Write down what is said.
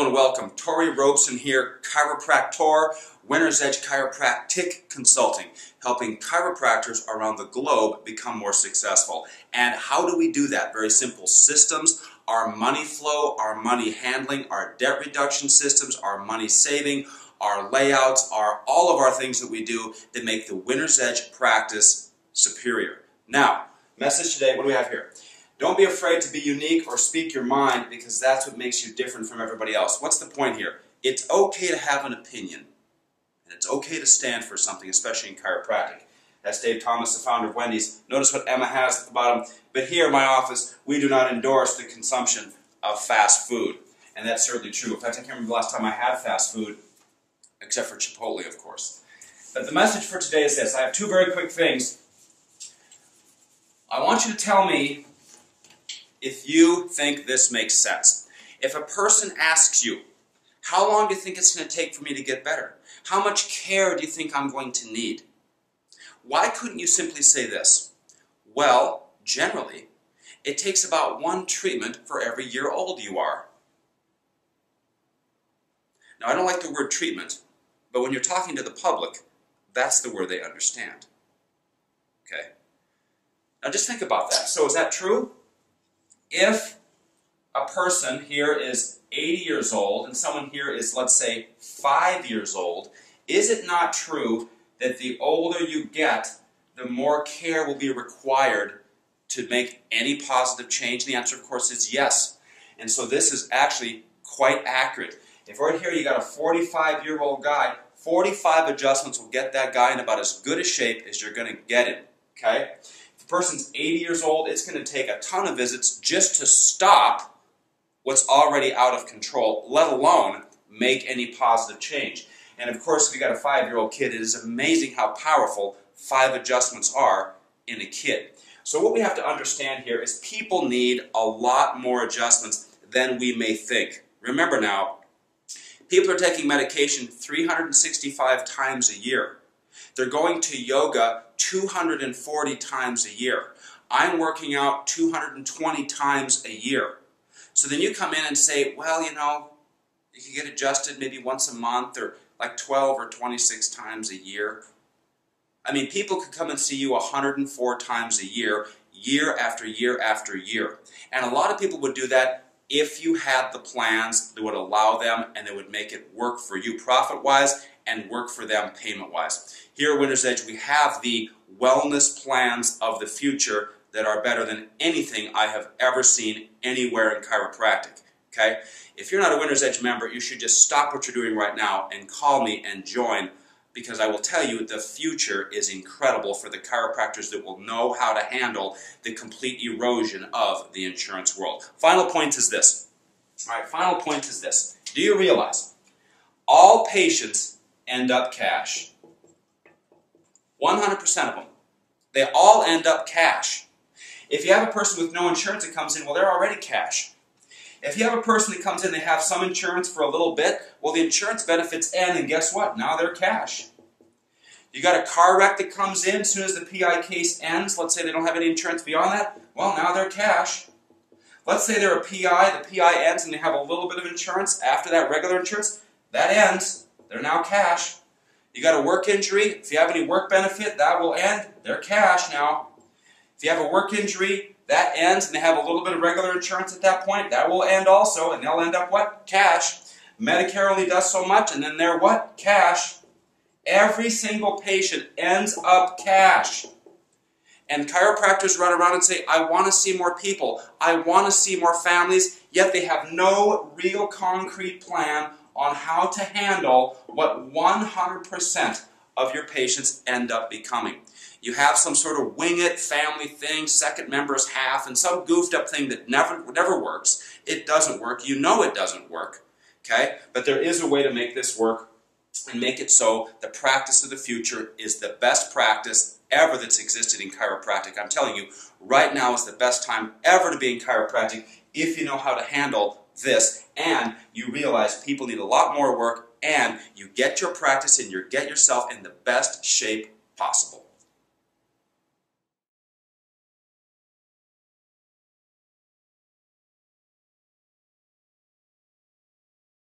and welcome. Tory, Robson here, Chiropractor, Winner's Edge Chiropractic Consulting, helping chiropractors around the globe become more successful. And how do we do that? Very simple. Systems, our money flow, our money handling, our debt reduction systems, our money saving, our layouts, all of our things that we do that make the Winner's Edge practice superior. Now, message today, what do we have here? Don't be afraid to be unique or speak your mind, because that's what makes you different from everybody else. What's the point here? It's okay to have an opinion, and it's okay to stand for something, especially in chiropractic. That's Dave Thomas, the founder of Wendy's. Notice what Emma has at the bottom. But here in my office, we do not endorse the consumption of fast food. And that's certainly true. In fact, I can't remember the last time I had fast food, except for Chipotle, of course. But the message for today is this. I have two very quick things. I want you to tell me if you think this makes sense. If a person asks you, how long do you think it's going to take for me to get better? How much care do you think I'm going to need? Why couldn't you simply say this? Well, generally, it takes about one treatment for every year old you are. Now, I don't like the word treatment, but when you're talking to the public, that's the word they understand. Okay? Now, just think about that. So, is that true? If a person here is 80 years old and someone here is, let's say, 5 years old, is it not true that the older you get, the more care will be required to make any positive change? And the answer, of course, is yes. And so this is actually quite accurate. If right here you got a 45-year-old guy, 45 adjustments will get that guy in about as good a shape as you're going to get him. Okay? If the person's 80 years old, it's going to take a ton of visits just to stop what's already out of control, let alone make any positive change. And of course, if you got a 5-year-old kid, it is amazing how powerful 5 adjustments are in a kid. So what we have to understand here is people need a lot more adjustments than we may think. Remember now, people are taking medication 365 times a year. They're going to yoga 240 times a year. I'm working out 220 times a year. So then you come in and say, well, you know, you can get adjusted maybe once a month or like 12 or 26 times a year. I mean, people could come and see you 104 times a year, year after year after year. And a lot of people would do that if you had the plans that would allow them and that would make it work for you profit-wise and work for them payment-wise. Here at Winner's Edge, we have the wellness plans of the future that are better than anything I have ever seen anywhere in chiropractic. Okay? If you're not a Winner's Edge member, you should just stop what you're doing right now and call me and join, because I will tell you the future is incredible for the chiropractors that will know how to handle the complete erosion of the insurance world. Final point is this. All right, final point is this. Do you realize all patients end up cash? 100% of them. They all end up cash. If you have a person with no insurance that comes in, well, they're already cash. If you have a person that comes in, they have some insurance for a little bit, well, the insurance benefits end, and guess what? Now they're cash. You got a car wreck that comes in, as soon as the PI case ends, let's say they don't have any insurance beyond that, well, now they're cash. Let's say they're a PI, the PI ends, and they have a little bit of insurance after that regular insurance, that ends, they're now cash. You got a work injury, if you have any work benefit, that will end, they're cash now. If you have a work injury, that ends, and they have a little bit of regular insurance at that point, that will end also, and they'll end up what? Cash. Medicare only does so much, and then they're what? Cash. Every single patient ends up cash. And chiropractors run around and say, I want to see more people, I want to see more families, yet they have no real concrete plan on how to handle what 100% of your patients end up becoming. You have some sort of wing-it family thing, second member is half, and some goofed-up thing that never works. It doesn't work. You know it doesn't work. Okay? But there is a way to make this work and make it so the practice of the future is the best practice ever that's existed in chiropractic. I'm telling you, right now is the best time ever to be in chiropractic if you know how to handle this and you realize people need a lot more work and you get your practice and you get yourself in the best shape possible.